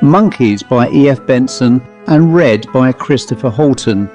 Monkeys by E.F Benson and read by Christopher Halton.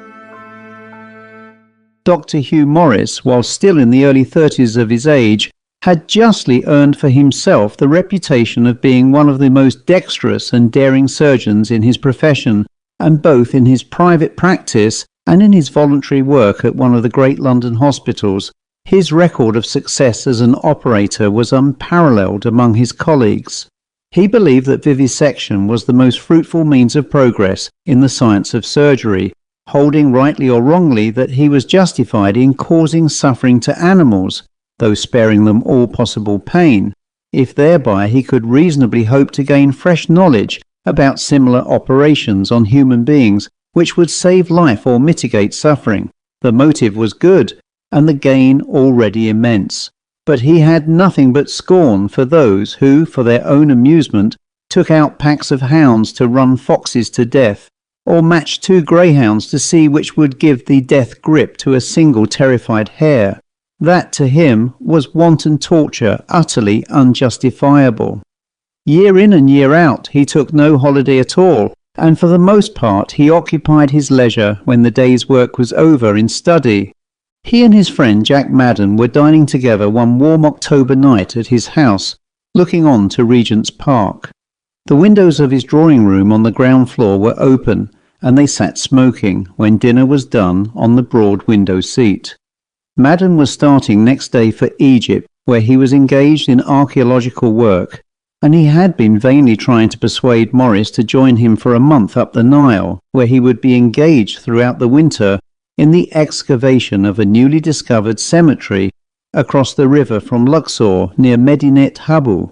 Dr. Hugh Morris, while still in the early 30s of his age, had justly earned for himself the reputation of being one of the most dexterous and daring surgeons in his profession, and both in his private practice and in his voluntary work at one of the great London hospitals, his record of success as an operator was unparalleled among his colleagues. He believed that vivisection was the most fruitful means of progress in the science of surgery, holding rightly or wrongly that he was justified in causing suffering to animals, though sparing them all possible pain, if thereby he could reasonably hope to gain fresh knowledge about similar operations on human beings which would save life or mitigate suffering. The motive was good, and the gain already immense. But he had nothing but scorn for those who, for their own amusement, took out packs of hounds to run foxes to death, or matched two greyhounds to see which would give the death grip to a single terrified hare. That, to him, was wanton torture, utterly unjustifiable. Year in and year out, he took no holiday at all, and for the most part he occupied his leisure when the day's work was over in study. He and his friend Jack Madden were dining together one warm October night at his house, looking on to Regent's Park. The windows of his drawing room on the ground floor were open, and they sat smoking, when dinner was done, on the broad window seat. Madden was starting next day for Egypt, where he was engaged in archaeological work, and he had been vainly trying to persuade Morris to join him for a month up the Nile, where he would be engaged throughout the winter in the excavation of a newly discovered cemetery across the river from Luxor near Medinet Habu.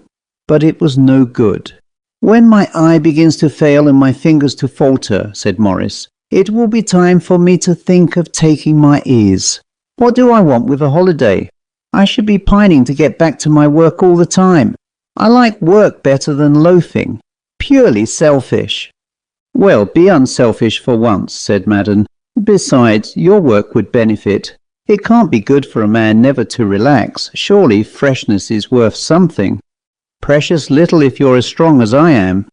But it was no good. "When my eye begins to fail and my fingers to falter," said Morris, "it will be time for me to think of taking my ease. What do I want with a holiday? I should be pining to get back to my work all the time. I like work better than loafing. Purely selfish." "Well, be unselfish for once," said Madden. "Besides, your work would benefit. It can't be good for a man never to relax. Surely freshness is worth something." "Precious little if you're as strong as I am.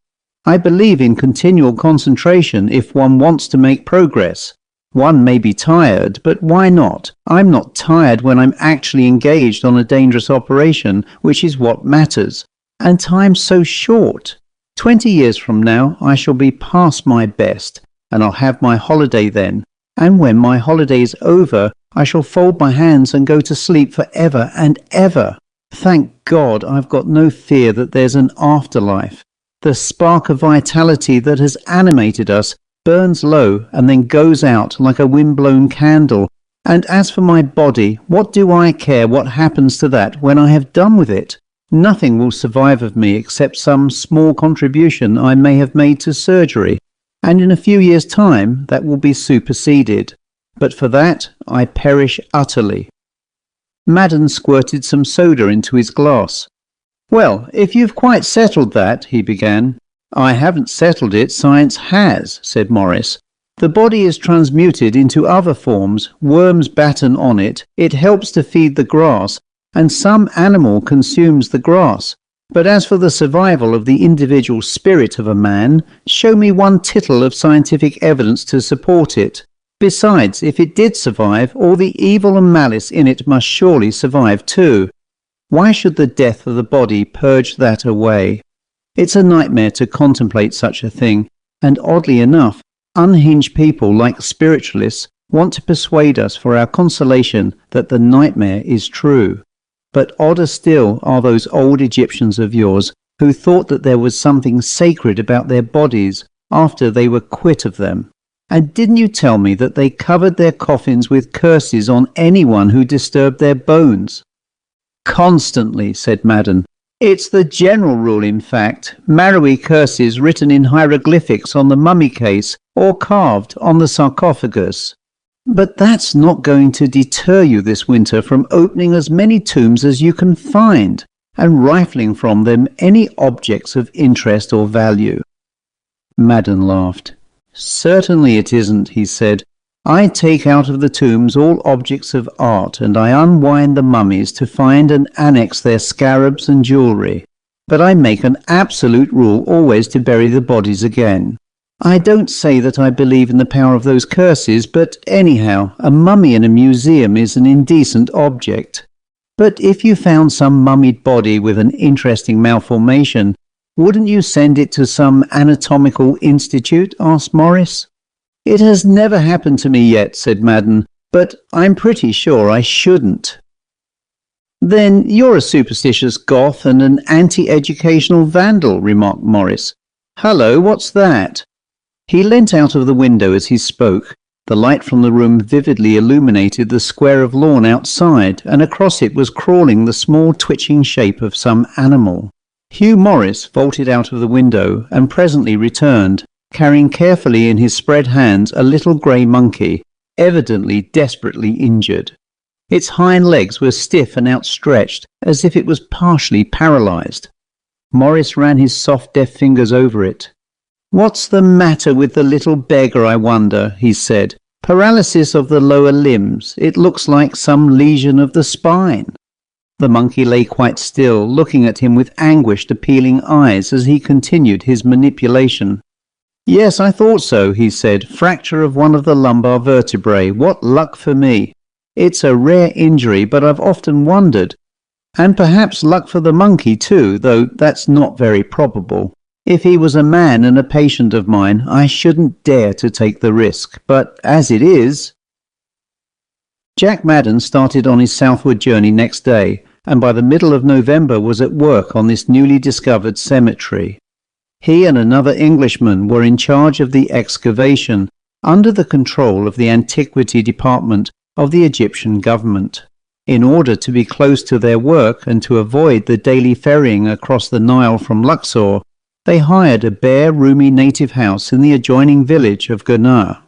I believe in continual concentration if one wants to make progress. One may be tired, but why not? I'm not tired when I'm actually engaged on a dangerous operation, which is what matters. And time's so short. 20 years from now I shall be past my best, and I'll have my holiday then. And when my holiday is over, I shall fold my hands and go to sleep for ever and ever. Thank God I've got no fear that there's an afterlife. The spark of vitality that has animated us burns low and then goes out like a wind-blown candle. And as for my body, what do I care what happens to that when I have done with it? Nothing will survive of me except some small contribution I may have made to surgery, and in a few years' time that will be superseded. But for that I perish utterly." Madden squirted some soda into his glass. "Well, if you've quite settled that," he began. "I haven't settled it, science has," said Morris. "The body is transmuted into other forms, worms batten on it, it helps to feed the grass, and some animal consumes the grass. But as for the survival of the individual spirit of a man, show me one tittle of scientific evidence to support it. Besides, if it did survive, all the evil and malice in it must surely survive too. Why should the death of the body purge that away? It's a nightmare to contemplate such a thing, and oddly enough, unhinged people like spiritualists want to persuade us for our consolation that the nightmare is true. But odder still are those old Egyptians of yours who thought that there was something sacred about their bodies after they were quit of them. And didn't you tell me that they covered their coffins with curses on anyone who disturbed their bones?" "Constantly," said Madden. "It's the general rule, in fact. Marrowy curses written in hieroglyphics on the mummy case or carved on the sarcophagus." "But that's not going to deter you this winter from opening as many tombs as you can find, and rifling from them any objects of interest or value." Madden laughed. "Certainly it isn't," he said. "I take out of the tombs all objects of art, and I unwind the mummies to find and annex their scarabs and jewellery. but I make an absolute rule always to bury the bodies again. I don't say that I believe in the power of those curses, but anyhow, a mummy in a museum is an indecent object. But if you found some mummied body with an interesting malformation, wouldn't you send it to some anatomical institute? Asked Morris. It has never happened to me yet, said Madden, but I'm pretty sure I shouldn't. Then you're a superstitious goth and an anti-educational vandal, remarked Morris. Hello, what's that? He leant out of the window as he spoke. The light from the room vividly illuminated the square of lawn outside, and across it was crawling the small twitching shape of some animal. Hugh Morris vaulted out of the window and presently returned, carrying carefully in his spread hands a little grey monkey, evidently desperately injured. Its hind legs were stiff and outstretched, as if it was partially paralysed. Morris ran his soft deft fingers over it. "What's the matter with the little beggar, I wonder?" he said. "Paralysis of the lower limbs. It looks like some lesion of the spine." The monkey lay quite still, looking at him with anguished, appealing eyes as he continued his manipulation. "Yes, I thought so," he said. "Fracture of one of the lumbar vertebrae. What luck for me. It's a rare injury, but I've often wondered. And perhaps luck for the monkey too, though that's not very probable. If he was a man and a patient of mine, I shouldn't dare to take the risk. But as it is..." Jack Madden started on his southward journey next day, and by the middle of November was at work on this newly discovered cemetery. He and another Englishman were in charge of the excavation, under the control of the Antiquity Department of the Egyptian government. In order to be close to their work and to avoid the daily ferrying across the Nile from Luxor, they hired a bare, roomy native house in the adjoining village of Gurnah.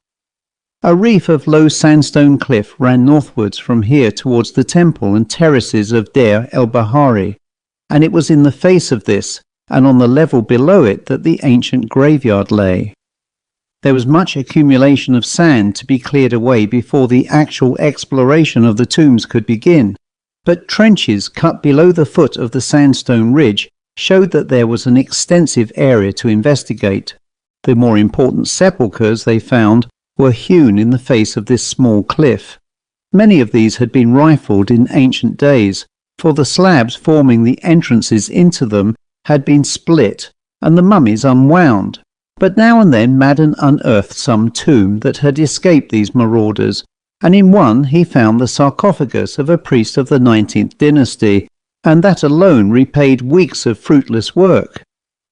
A reef of low sandstone cliff ran northwards from here towards the temple and terraces of Deir el-Bahari, and it was in the face of this, and on the level below it, that the ancient graveyard lay. There was much accumulation of sand to be cleared away before the actual exploration of the tombs could begin, but trenches cut below the foot of the sandstone ridge showed that there was an extensive area to investigate. The more important sepulchres they found were hewn in the face of this small cliff. Many of these had been rifled in ancient days, for the slabs forming the entrances into them had been split and the mummies unwound. But now and then Madden unearthed some tomb that had escaped these marauders, and in one he found the sarcophagus of a priest of the 19th dynasty, and that alone repaid weeks of fruitless work.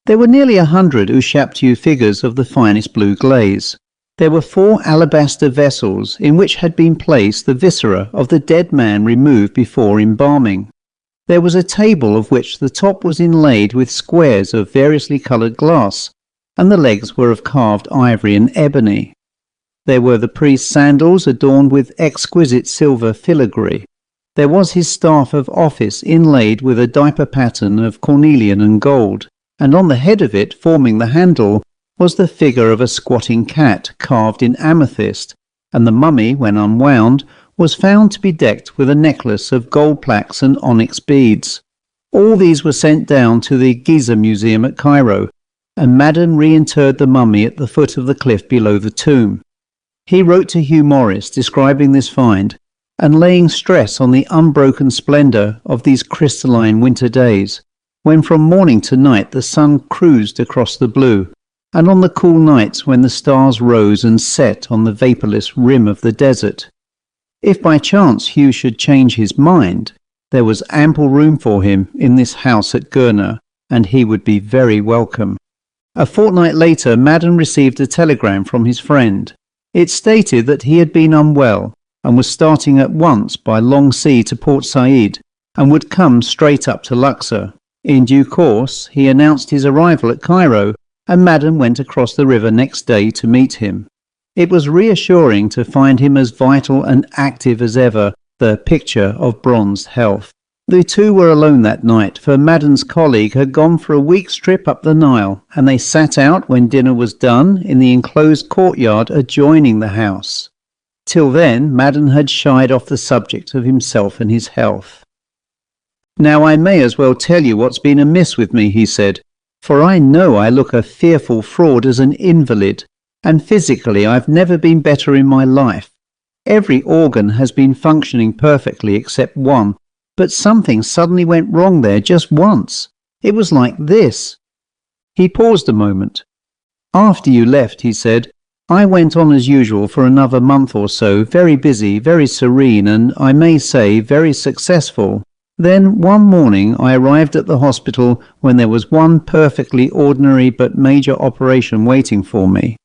There were nearly 100 Ushaptiu figures of the finest blue glaze. There were 4 alabaster vessels in which had been placed the viscera of the dead man removed before embalming. There was a table of which the top was inlaid with squares of variously coloured glass, and the legs were of carved ivory and ebony. There were the priest's sandals adorned with exquisite silver filigree. There was his staff of office inlaid with a diaper pattern of cornelian and gold, and on the head of it, forming the handle, was the figure of a squatting cat carved in amethyst, and the mummy, when unwound, was found to be decked with a necklace of gold plaques and onyx beads. All these were sent down to the Giza Museum at Cairo, and Madden reinterred the mummy at the foot of the cliff below the tomb. He wrote to Hugh Morris describing this find, and laying stress on the unbroken splendour of these crystalline winter days, when from morning to night the sun cruised across the blue, and on the cool nights when the stars rose and set on the vaporless rim of the desert. If by chance Hugh should change his mind, there was ample room for him in this house at Gurnah, and he would be very welcome. A fortnight later, Madden received a telegram from his friend. It stated that he had been unwell, and was starting at once by long sea to Port Said, and would come straight up to Luxor. In due course, he announced his arrival at Cairo, and Madden went across the river next day to meet him. It was reassuring to find him as vital and active as ever, the picture of bronzed health. The two were alone that night, for Madden's colleague had gone for a week's trip up the Nile, and they sat out when dinner was done in the enclosed courtyard adjoining the house. Till then, Madden had shied off the subject of himself and his health. Now I may as well tell you what's been amiss with me, he said, for I know I look a fearful fraud as an invalid, and physically I've never been better in my life. Every organ has been functioning perfectly except one, but something suddenly went wrong there just once. It was like this. He paused a moment. After you left, he said, I went on as usual for another month or so, very busy, very serene, and I may say very successful. Then one morning I arrived at the hospital when there was one perfectly ordinary but major operation waiting for me.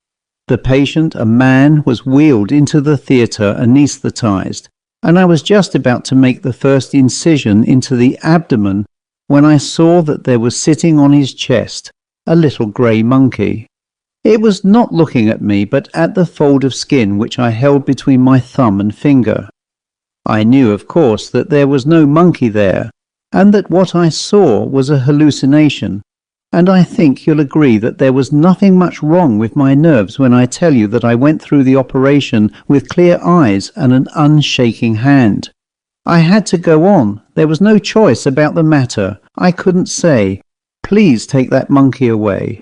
The patient, a man, was wheeled into the theatre anaesthetized, and I was just about to make the first incision into the abdomen when I saw that there was sitting on his chest a little grey monkey. It was not looking at me, but at the fold of skin which I held between my thumb and finger. I knew, of course, that there was no monkey there, and that what I saw was a hallucination, and I think you'll agree that there was nothing much wrong with my nerves when I tell you that I went through the operation with clear eyes and an unshaking hand. I had to go on. There was no choice about the matter. I couldn't say, "Please take that monkey away,"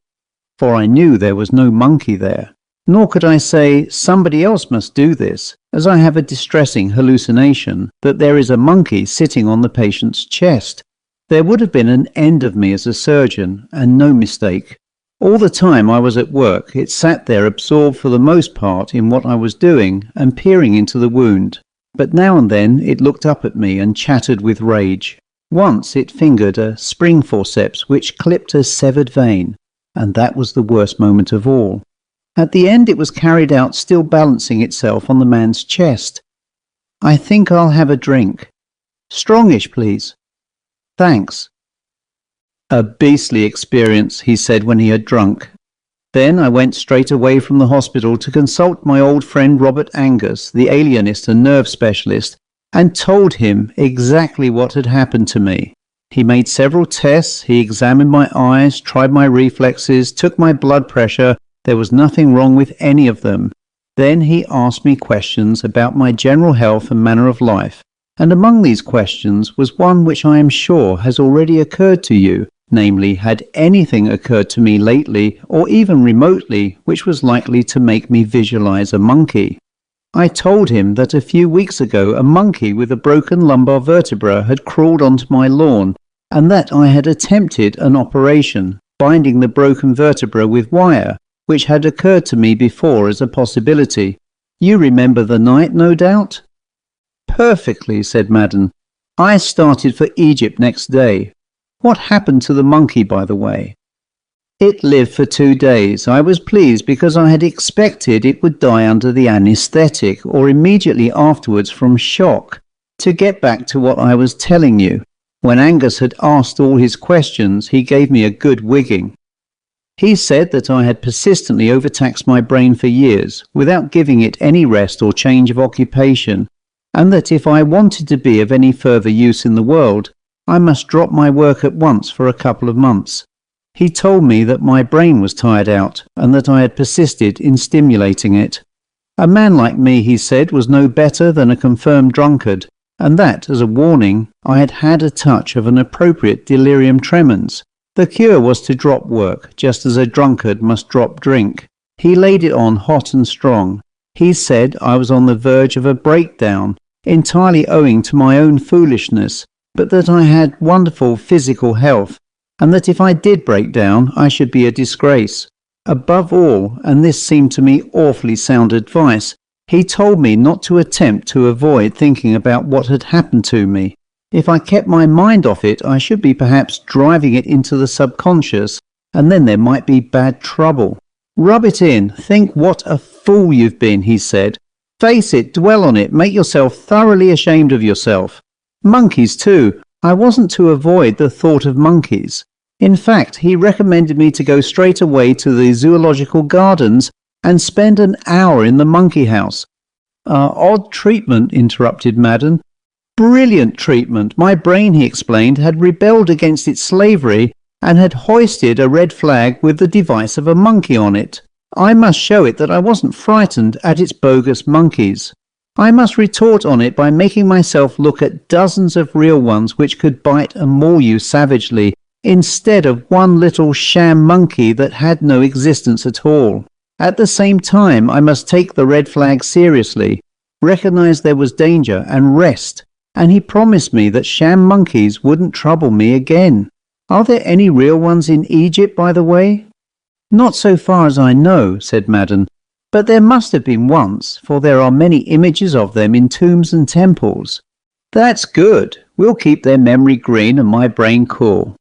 for I knew there was no monkey there. Nor could I say, "Somebody else must do this," as I have a distressing hallucination that there is a monkey sitting on the patient's chest. There would have been an end of me as a surgeon, and no mistake. All the time I was at work, it sat there absorbed for the most part in what I was doing and peering into the wound. But now and then it looked up at me and chattered with rage. Once it fingered a spring forceps which clipped a severed vein, and that was the worst moment of all. At the end it was carried out still balancing itself on the man's chest. "I think I'll have a drink." "Strongish, please." "Thanks." "A beastly experience," he said when he had drunk. Then I went straight away from the hospital to consult my old friend Robert Angus, the alienist and nerve specialist, and told him exactly what had happened to me. He made several tests, he examined my eyes, tried my reflexes, took my blood pressure. There was nothing wrong with any of them. Then he asked me questions about my general health and manner of life, and among these questions was one which I am sure has already occurred to you, namely, had anything occurred to me lately, or even remotely, which was likely to make me visualize a monkey. I told him that a few weeks ago a monkey with a broken lumbar vertebra had crawled onto my lawn, and that I had attempted an operation, binding the broken vertebra with wire, which had occurred to me before as a possibility. You remember the night, no doubt? "Perfectly," said Madden. "I started for Egypt next day. What happened to the monkey, by the way?" "It lived for 2 days. I was pleased because I had expected it would die under the anaesthetic or immediately afterwards from shock. To get back to what I was telling you, when Angus had asked all his questions, he gave me a good wigging. He said that I had persistently overtaxed my brain for years, without giving it any rest or change of occupation, and that if I wanted to be of any further use in the world, I must drop my work at once for a couple of months. He told me that my brain was tired out, and that I had persisted in stimulating it. A man like me, he said, was no better than a confirmed drunkard, and that, as a warning, I had had a touch of an appropriate delirium tremens. The cure was to drop work, just as a drunkard must drop drink. He laid it on hot and strong. He said I was on the verge of a breakdown, entirely owing to my own foolishness, but that I had wonderful physical health, and that if I did break down, I should be a disgrace. Above all, and this seemed to me awfully sound advice, he told me not to attempt to avoid thinking about what had happened to me. If I kept my mind off it, I should be perhaps driving it into the subconscious, and then there might be bad trouble. "Rub it in. Think what a fool you've been," he said. "Face it, dwell on it, make yourself thoroughly ashamed of yourself. Monkeys too. I wasn't to avoid the thought of monkeys. In fact, he recommended me to go straight away to the zoological gardens and spend an hour in the monkey house." "Odd treatment," interrupted Madden. "Brilliant treatment. My brain," he explained, "had rebelled against its slavery and had hoisted a red flag with the device of a monkey on it. I must show it that I wasn't frightened at its bogus monkeys. I must retort on it by making myself look at dozens of real ones which could bite and maul you savagely, instead of one little sham monkey that had no existence at all. At the same time, I must take the red flag seriously, recognize there was danger, and rest. And he promised me that sham monkeys wouldn't trouble me again. Are there any real ones in Egypt, by the way? Not so far as I know, said Madden, but there must have been once, for there are many images of them in tombs and temples. That's good. We'll keep their memory green and my brain cool.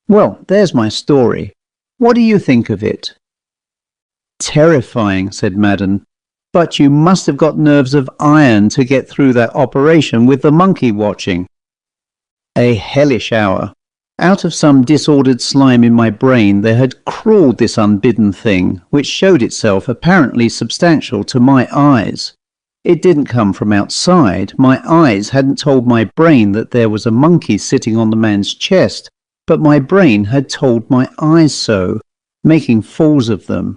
Well, there's my story. What do you think of it? Terrifying, said Madden. But you must have got nerves of iron to get through that operation with the monkey watching. A hellish hour. Out of some disordered slime in my brain there had crawled this unbidden thing, which showed itself apparently substantial to my eyes. It didn't come from outside. My eyes hadn't told my brain that there was a monkey sitting on the man's chest, but my brain had told my eyes so, making fools of them.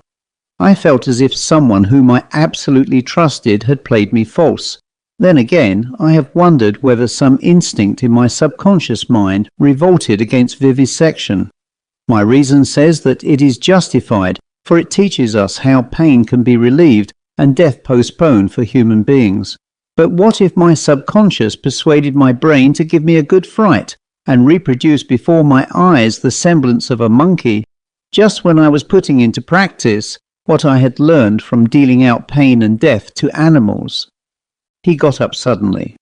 I felt as if someone whom I absolutely trusted had played me false. Then again, I have wondered whether some instinct in my subconscious mind revolted against vivisection. My reason says that it is justified, for it teaches us how pain can be relieved and death postponed for human beings. But what if my subconscious persuaded my brain to give me a good fright and reproduce before my eyes the semblance of a monkey, just when I was putting into practice what I had learned from dealing out pain and death to animals? He got up suddenly.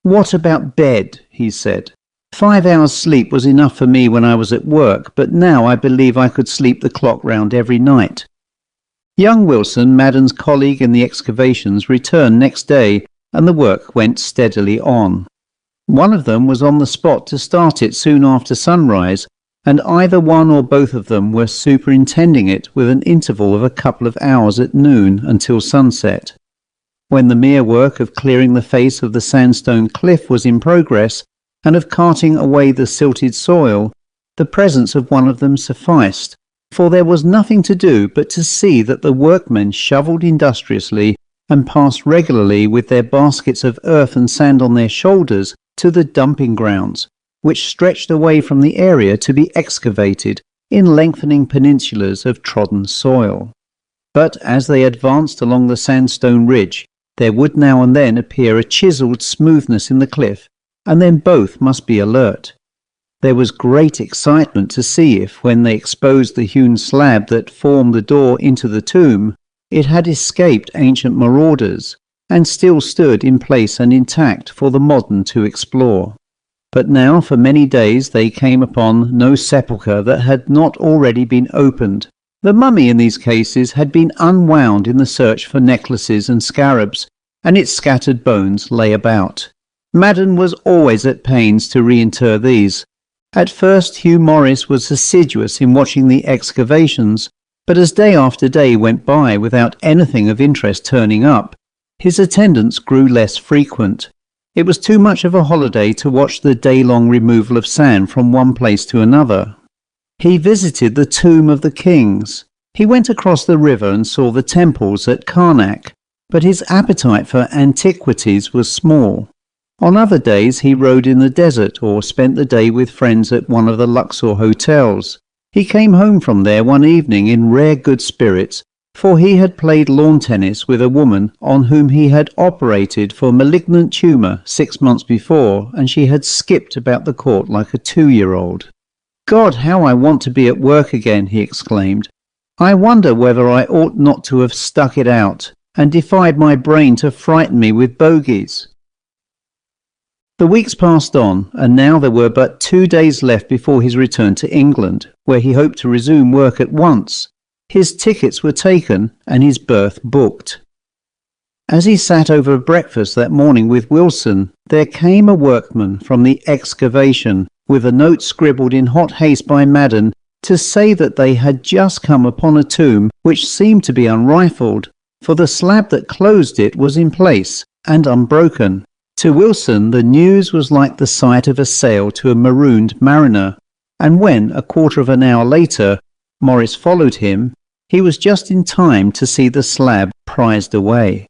What about bed? He said. 5 hours sleep was enough for me when I was at work, but now I believe I could sleep the clock round every night. Young Wilson, Madden's colleague in the excavations, returned next day, and the work went steadily on. One of them was on the spot to start it soon after sunrise, and either one or both of them were superintending it with an interval of a couple of hours at noon until sunset. When the mere work of clearing the face of the sandstone cliff was in progress, and of carting away the silted soil, the presence of one of them sufficed, for there was nothing to do but to see that the workmen shovelled industriously and passed regularly with their baskets of earth and sand on their shoulders to the dumping grounds, which stretched away from the area to be excavated in lengthening peninsulas of trodden soil. But as they advanced along the sandstone ridge, there would now and then appear a chiselled smoothness in the cliff, and then both must be alert. There was great excitement to see if, when they exposed the hewn slab that formed the door into the tomb, it had escaped ancient marauders, and still stood in place and intact for the modern to explore. But now for many days they came upon no sepulchre that had not already been opened. The mummy in these cases had been unwound in the search for necklaces and scarabs, and its scattered bones lay about. Madden was always at pains to reinter these. At first Hugh Morris was assiduous in watching the excavations, but as day after day went by without anything of interest turning up, his attendance grew less frequent. It was too much of a holiday to watch the day-long removal of sand from one place to another. He visited the tomb of the kings. He went across the river and saw the temples at Karnak, but his appetite for antiquities was small. On other days he rode in the desert or spent the day with friends at one of the Luxor hotels. He came home from there one evening in rare good spirits, for he had played lawn tennis with a woman on whom he had operated for malignant tumour 6 months before, and she had skipped about the court like a 2-year-old. "God, how I want to be at work again," he exclaimed. "I wonder whether I ought not to have stuck it out, and defied my brain to frighten me with bogies." The weeks passed on, and now there were but 2 days left before his return to England, where he hoped to resume work at once. His tickets were taken and his berth booked. As he sat over breakfast that morning with Wilson, there came a workman from the excavation with a note scribbled in hot haste by Madden to say that they had just come upon a tomb which seemed to be unrifled, for the slab that closed it was in place and unbroken. To Wilson the news was like the sight of a sail to a marooned mariner, and when, a quarter of an hour later, Morris followed him, he was just in time to see the slab prized away.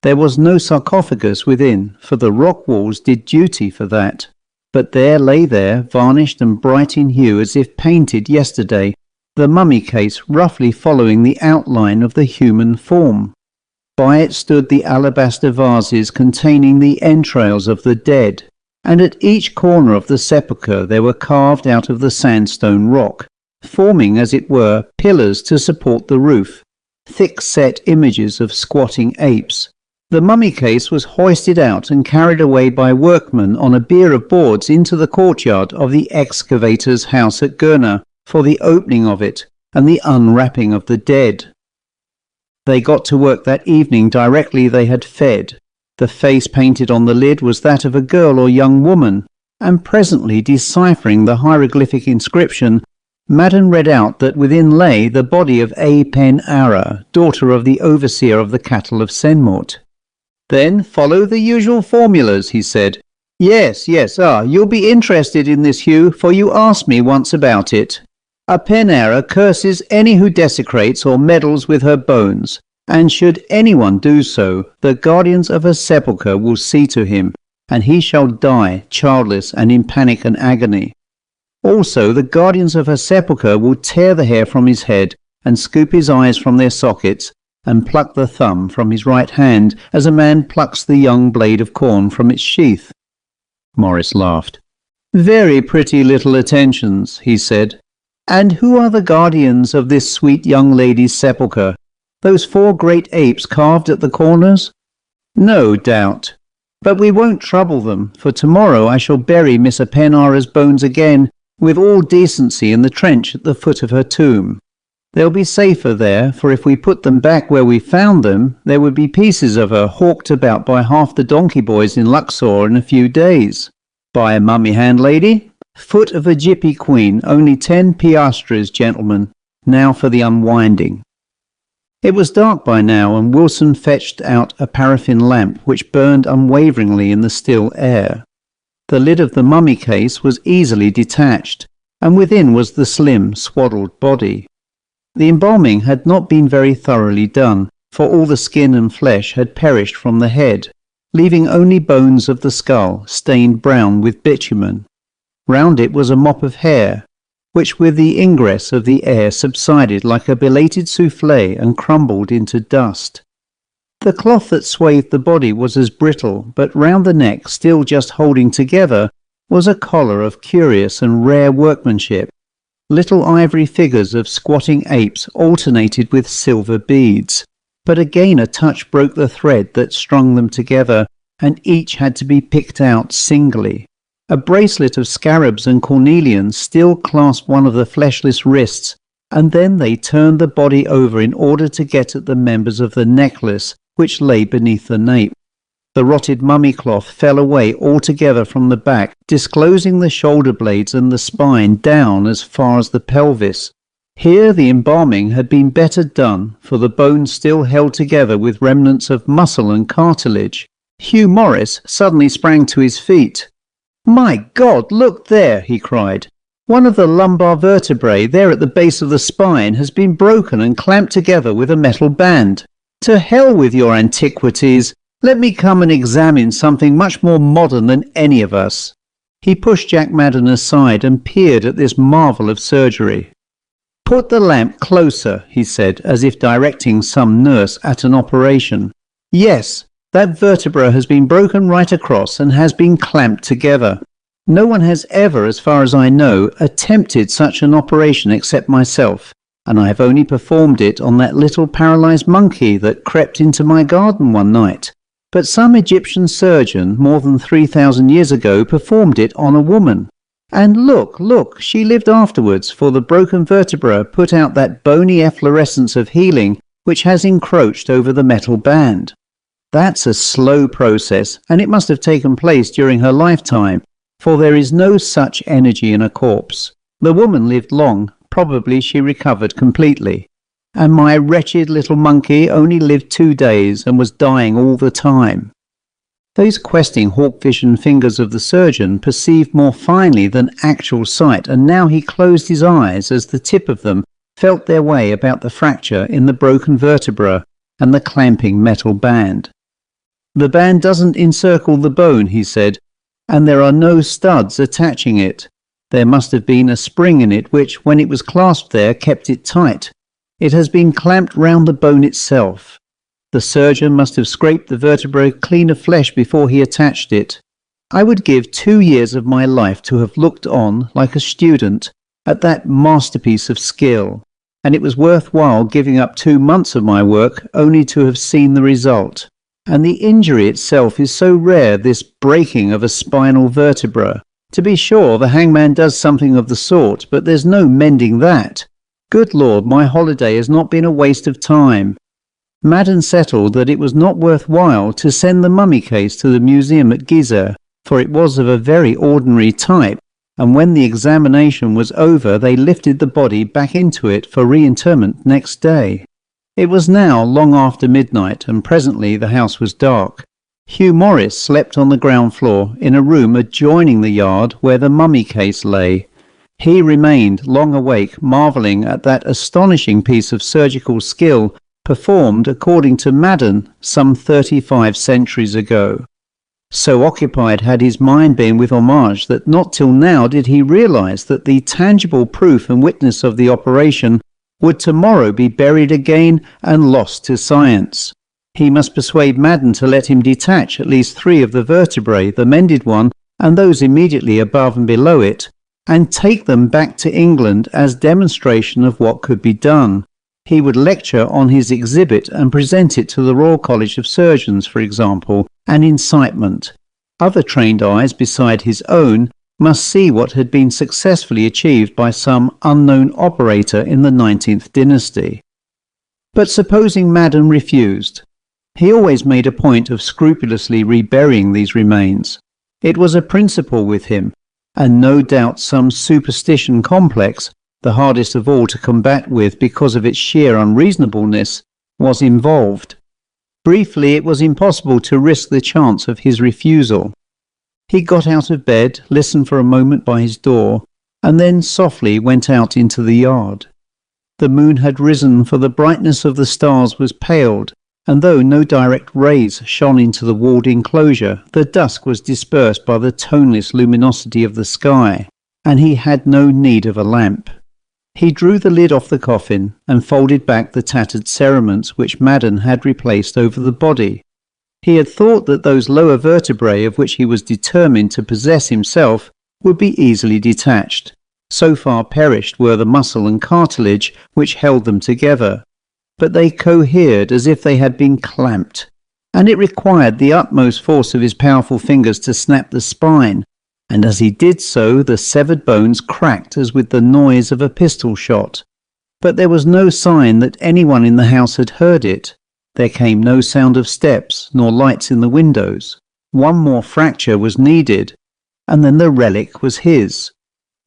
There was no sarcophagus within, for the rock walls did duty for that. But there lay varnished and bright in hue as if painted yesterday, the mummy case roughly following the outline of the human form. By it stood the alabaster vases containing the entrails of the dead, and at each corner of the sepulchre they were carved out of the sandstone rock, forming, as it were, pillars to support the roof, thick-set images of squatting apes. The mummy case was hoisted out and carried away by workmen on a bier of boards into the courtyard of the excavator's house at Gurna for the opening of it and the unwrapping of the dead. They got to work that evening directly they had fed. The face painted on the lid was that of a girl or young woman, and presently deciphering the hieroglyphic inscription, Madden read out that within lay the body of A. Pen Ara, daughter of the overseer of the cattle of Senmort. "Then follow the usual formulas," he said. Yes, you'll be interested in this, Hugh, for you asked me once about it. A Pen Ara curses any who desecrates or meddles with her bones, and should anyone do so, the guardians of her sepulchre will see to him, and he shall die childless and in panic and agony. Also the guardians of her sepulchre will tear the hair from his head, and scoop his eyes from their sockets, and pluck the thumb from his right hand, as a man plucks the young blade of corn from its sheath. Morris laughed. "Very pretty little attentions," he said. "And who are the guardians of this sweet young lady's sepulchre? Those 4 great apes carved at the corners?" "No doubt. But we won't trouble them, for tomorrow I shall bury Miss Apenara's bones again, with all decency, in the trench at the foot of her tomb. They'll be safer there, for if we put them back where we found them, there would be pieces of her hawked about by half the donkey boys in Luxor in a few days. Buy a mummy hand, lady? Foot of a gypsy queen, only 10 piastres, gentlemen. Now for the unwinding." It was dark by now, and Wilson fetched out a paraffin lamp which burned unwaveringly in the still air. The lid of the mummy case was easily detached, and within was the slim, swaddled body. The embalming had not been very thoroughly done, for all the skin and flesh had perished from the head, leaving only bones of the skull stained brown with bitumen. Round it was a mop of hair, which with the ingress of the air subsided like a belated souffle and crumbled into dust. The cloth that swathed the body was as brittle, but round the neck, still just holding together, was a collar of curious and rare workmanship. Little ivory figures of squatting apes alternated with silver beads, but again a touch broke the thread that strung them together, and each had to be picked out singly. A bracelet of scarabs and cornelians still clasped one of the fleshless wrists, and then they turned the body over in order to get at the members of the necklace which lay beneath the nape. The rotted mummy cloth fell away altogether from the back, disclosing the shoulder blades and the spine down as far as the pelvis. Here the embalming had been better done, for the bones still held together with remnants of muscle and cartilage. Hugh Morris suddenly sprang to his feet. "My God, look there!" he cried. "One of the lumbar vertebrae there at the base of the spine has been broken and clamped together with a metal band. To hell with your antiquities! Let me come and examine something much more modern than any of us." He pushed Jack Madden aside and peered at this marvel of surgery. "Put the lamp closer," he said, as if directing some nurse at an operation. "Yes, that vertebra has been broken right across and has been clamped together. No one has ever, as far as I know, attempted such an operation except myself, and I have only performed it on that little paralyzed monkey that crept into my garden one night. But some Egyptian surgeon more than 3,000 years ago performed it on a woman. And look, she lived afterwards, for the broken vertebra put out that bony efflorescence of healing which has encroached over the metal band. That's a slow process, and it must have taken place during her lifetime, for there is no such energy in a corpse. The woman lived long, probably she recovered completely. And my wretched little monkey only lived 2 days and was dying all the time." Those questing hawk-vision fingers of the surgeon perceived more finely than actual sight, and now he closed his eyes as the tip of them felt their way about the fracture in the broken vertebra and the clamping metal band. "The band doesn't encircle the bone," he said, "and there are no studs attaching it. There must have been a spring in it which, when it was clasped there, kept it tight. It has been clamped round the bone itself. The surgeon must have scraped the vertebra clean of flesh before he attached it. I would give 2 years of my life to have looked on, like a student, at that masterpiece of skill, and it was worthwhile giving up 2 months of my work only to have seen the result. And the injury itself is so rare, this breaking of a spinal vertebra. To be sure, the hangman does something of the sort, but there's no mending that. Good Lord, my holiday has not been a waste of time." Madden settled that it was not worthwhile to send the mummy case to the museum at Giza, for it was of a very ordinary type, and when the examination was over they lifted the body back into it for reinterment next day. It was now long after midnight, and presently the house was dark. Hugh Morris slept on the ground floor in a room adjoining the yard where the mummy case lay. He remained long awake, marvelling at that astonishing piece of surgical skill performed, according to Madden, some 35 centuries ago. So occupied had his mind been with homage that not till now did he realize that the tangible proof and witness of the operation would tomorrow be buried again and lost to science. He must persuade Madden to let him detach at least 3 of the vertebrae, the mended one and those immediately above and below it, and take them back to England as demonstration of what could be done. He would lecture on his exhibit and present it to the Royal College of Surgeons, for example, an incitement. Other trained eyes beside his own must see what had been successfully achieved by some unknown operator in the 19th dynasty. But supposing Madden refused? He always made a point of scrupulously reburying these remains. It was a principle with him, and no doubt some superstition complex, the hardest of all to combat with because of its sheer unreasonableness, was involved. Briefly, it was impossible to risk the chance of his refusal. He got out of bed, listened for a moment by his door, and then softly went out into the yard. The moon had risen, for the brightness of the stars was paled, and though no direct rays shone into the walled enclosure, the dusk was dispersed by the toneless luminosity of the sky, and he had no need of a lamp. He drew the lid off the coffin and folded back the tattered cerements which Madden had replaced over the body. He had thought that those lower vertebrae of which he was determined to possess himself would be easily detached. So far perished were the muscle and cartilage which held them together, but they cohered as if they had been clamped, and it required the utmost force of his powerful fingers to snap the spine, and as he did so the severed bones cracked as with the noise of a pistol shot. But there was no sign that anyone in the house had heard it. There came no sound of steps, nor lights in the windows. One more fracture was needed, and then the relic was his.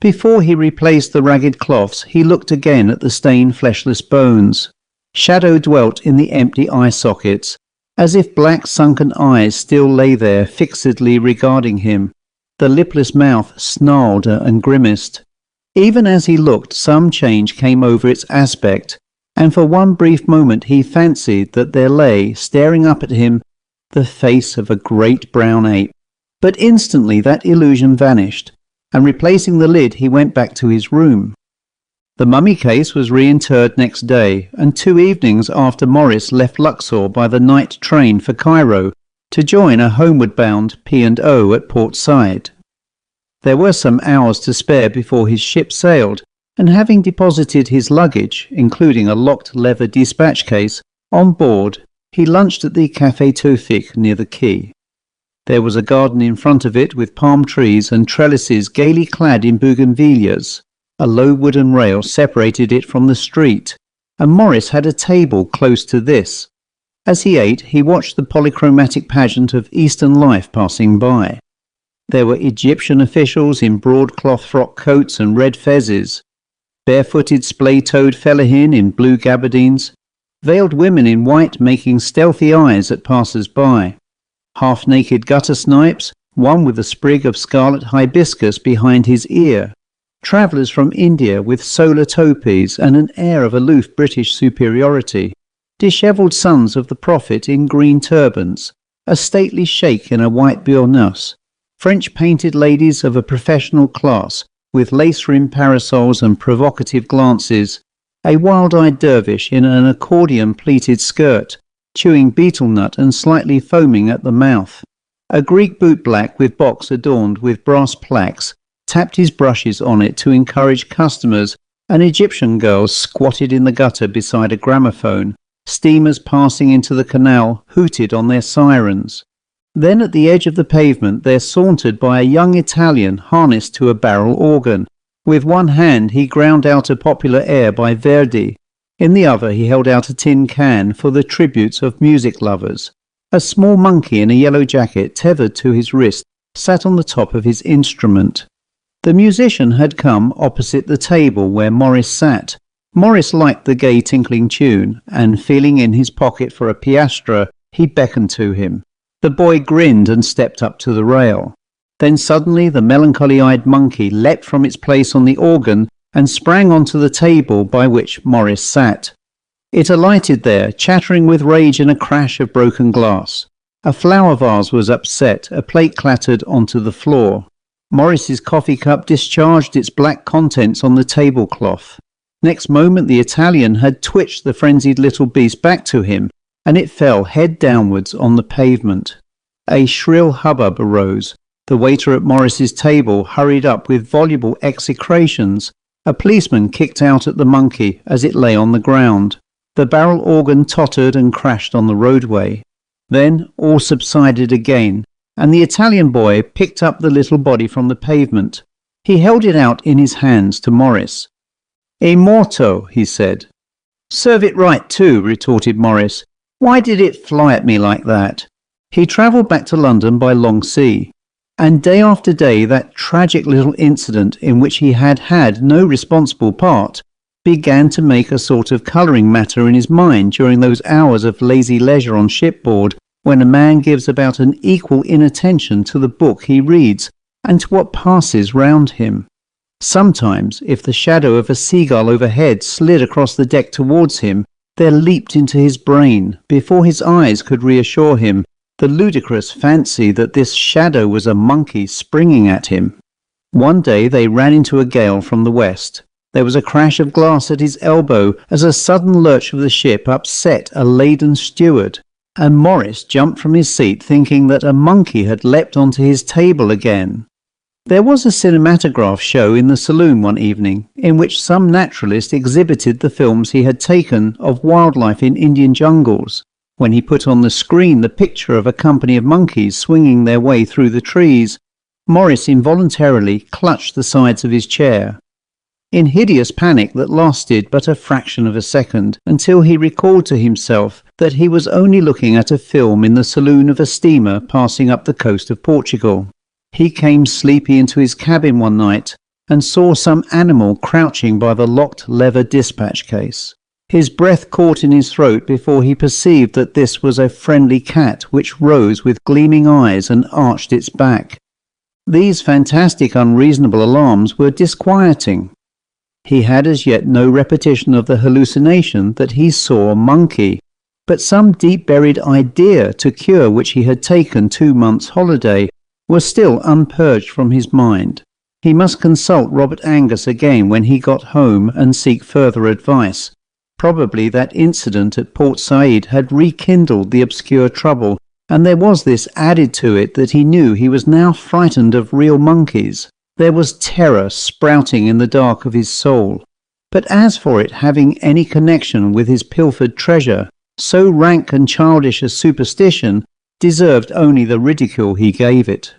Before he replaced the ragged cloths, he looked again at the stained fleshless bones. Shadow dwelt in the empty eye sockets, as if black sunken eyes still lay there fixedly regarding him. The lipless mouth snarled and grimaced. Even as he looked, some change came over its aspect, and for one brief moment he fancied that there lay, staring up at him, the face of a great brown ape. But instantly that illusion vanished, and replacing the lid he went back to his room. The mummy case was reinterred next day, and 2 evenings after Morris left Luxor by the night train for Cairo to join a homeward-bound P&O at Port Said. There were some hours to spare before his ship sailed, and having deposited his luggage, including a locked leather dispatch case, on board, he lunched at the Café Tawfiq near the quay. There was a garden in front of it with palm trees and trellises gaily clad in bougainvilleas. A low wooden rail separated it from the street, and Morris had a table close to this. As he ate, he watched the polychromatic pageant of Eastern life passing by. There were Egyptian officials in broadcloth frock coats and red fezzes, barefooted splay-toed fellahin in blue gabardines, veiled women in white making stealthy eyes at passers-by, half-naked gutter snipes, one with a sprig of scarlet hibiscus behind his ear, travellers from India with solar topes and an air of aloof British superiority, dishevelled sons of the Prophet in green turbans, a stately sheik in a white burnous, French-painted ladies of a professional class, with lace-rimmed parasols and provocative glances, a wild-eyed dervish in an accordion-pleated skirt, chewing betel nut and slightly foaming at the mouth. A Greek bootblack with box adorned with brass plaques tapped his brushes on it to encourage customers. An Egyptian girl squatted in the gutter beside a gramophone. Steamers passing into the canal hooted on their sirens. Then at the edge of the pavement there sauntered by a young Italian harnessed to a barrel organ. With one hand he ground out a popular air by Verdi. In the other he held out a tin can for the tributes of music lovers. A small monkey in a yellow jacket tethered to his wrist sat on the top of his instrument. The musician had come opposite the table where Morris sat. Morris liked the gay tinkling tune, and feeling in his pocket for a piastra, he beckoned to him. The boy grinned and stepped up to the rail. Then suddenly the melancholy-eyed monkey leapt from its place on the organ and sprang onto the table by which Morris sat. It alighted there, chattering with rage in a crash of broken glass. A flower vase was upset, a plate clattered onto the floor. Morris's coffee cup discharged its black contents on the tablecloth. Next moment the Italian had twitched the frenzied little beast back to him, and it fell head downwards on the pavement. A shrill hubbub arose. The waiter at Morris's table hurried up with voluble execrations. A policeman kicked out at the monkey as it lay on the ground. The barrel organ tottered and crashed on the roadway. Then all subsided again, and the Italian boy picked up the little body from the pavement. He held it out in his hands to Morris. "E morto," he said. "Serve it right too," retorted Morris. "Why did it fly at me like that?" He travelled back to London by long sea, and day after day that tragic little incident in which he had had no responsible part began to make a sort of colouring matter in his mind during those hours of lazy leisure on shipboard when a man gives about an equal inattention to the book he reads and to what passes round him. Sometimes, if the shadow of a seagull overhead slid across the deck towards him, there leaped into his brain, before his eyes could reassure him, the ludicrous fancy that this shadow was a monkey springing at him. One day they ran into a gale from the west. There was a crash of glass at his elbow as a sudden lurch of the ship upset a laden steward, and Morris jumped from his seat thinking that a monkey had leapt onto his table again. There was a cinematograph show in the saloon one evening, in which some naturalist exhibited the films he had taken of wildlife in Indian jungles. When he put on the screen the picture of a company of monkeys swinging their way through the trees, Morris involuntarily clutched the sides of his chair. In hideous panic that lasted but a fraction of a second, until he recalled to himself that he was only looking at a film in the saloon of a steamer passing up the coast of Portugal. He came sleepy into his cabin one night and saw some animal crouching by the locked leather dispatch case. His breath caught in his throat before he perceived that this was a friendly cat which rose with gleaming eyes and arched its back. These fantastic, unreasonable alarms were disquieting. He had as yet no repetition of the hallucination that he saw a monkey, but some deep-buried idea to cure which he had taken 2 months' holiday was still unpurged from his mind. He must consult Robert Angus again when he got home and seek further advice. Probably that incident at Port Said had rekindled the obscure trouble, and there was this added to it that he knew he was now frightened of real monkeys. There was terror sprouting in the dark of his soul. But as for it having any connection with his pilfered treasure, so rank and childish a superstition deserved only the ridicule he gave it.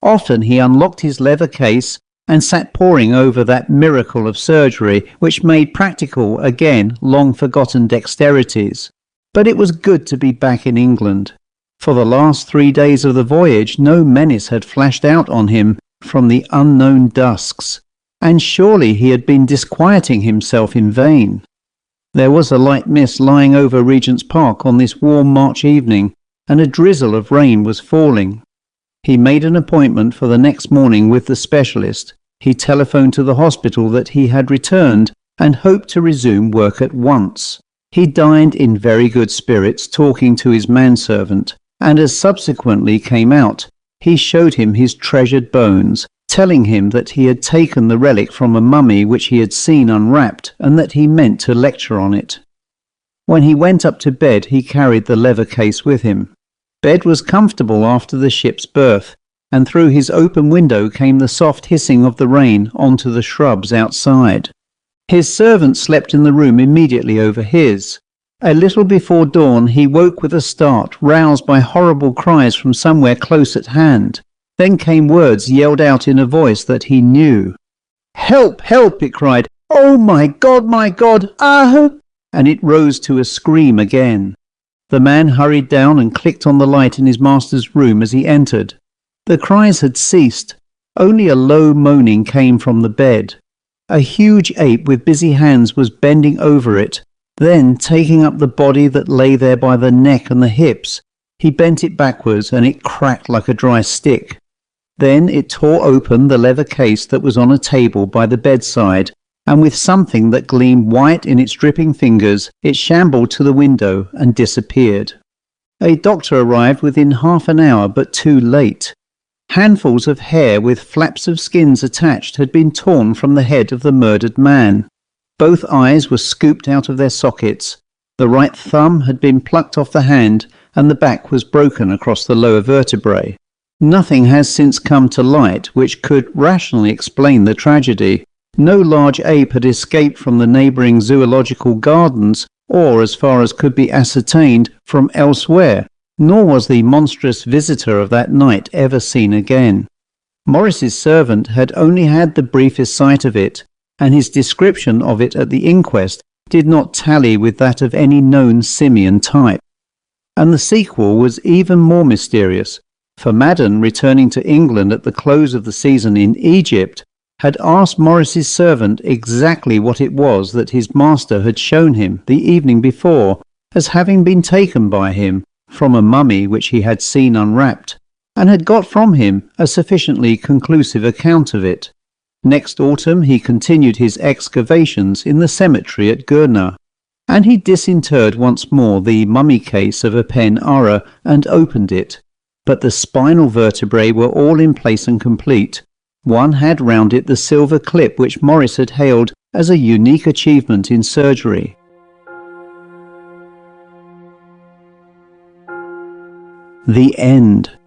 Often he unlocked his leather case and sat poring over that miracle of surgery which made practical again long-forgotten dexterities. But it was good to be back in England. For the last 3 days of the voyage no menace had flashed out on him from the unknown dusks, and surely he had been disquieting himself in vain. There was a light mist lying over Regent's Park on this warm March evening, and a drizzle of rain was falling. He made an appointment for the next morning with the specialist. He telephoned to the hospital that he had returned and hoped to resume work at once. He dined in very good spirits, talking to his manservant. and as subsequently came out, he showed him his treasured bones, telling him that he had taken the relic from a mummy which he had seen unwrapped and that he meant to lecture on it. When he went up to bed, he carried the leather case with him. Bed was comfortable after the ship's berth, and through his open window came the soft hissing of the rain onto the shrubs outside. His servant slept in the room immediately over his. A little before dawn he woke with a start, roused by horrible cries from somewhere close at hand. Then came words yelled out in a voice that he knew. "Help! Help!" it cried. "Oh my God, ah!" And it rose to a scream again. The man hurried down and clicked on the light in his master's room as he entered. The cries had ceased. Only a low moaning came from the bed. A huge ape with busy hands was bending over it. Then, taking up the body that lay there by the neck and the hips, he bent it backwards and it cracked like a dry stick. Then it tore open the leather case that was on a table by the bedside, and with something that gleamed white in its dripping fingers, it shambled to the window and disappeared. A doctor arrived within half an hour, but too late. Handfuls of hair with flaps of skins attached had been torn from the head of the murdered man. Both eyes were scooped out of their sockets. The right thumb had been plucked off the hand, and the back was broken across the lower vertebrae. Nothing has since come to light which could rationally explain the tragedy. No large ape had escaped from the neighbouring zoological gardens, or, as far as could be ascertained, from elsewhere, nor was the monstrous visitor of that night ever seen again. Morris's servant had only had the briefest sight of it, and his description of it at the inquest did not tally with that of any known simian type. And the sequel was even more mysterious, for Madden, returning to England at the close of the season in Egypt, had asked Morris's servant exactly what it was that his master had shown him the evening before as having been taken by him from a mummy which he had seen unwrapped, and had got from him a sufficiently conclusive account of it. Next autumn he continued his excavations in the cemetery at Gurna, and he disinterred once more the mummy case of a pen Ara and opened it. But the spinal vertebrae were all in place and complete. One had round it the silver clip which Morris had hailed as a unique achievement in surgery. The end.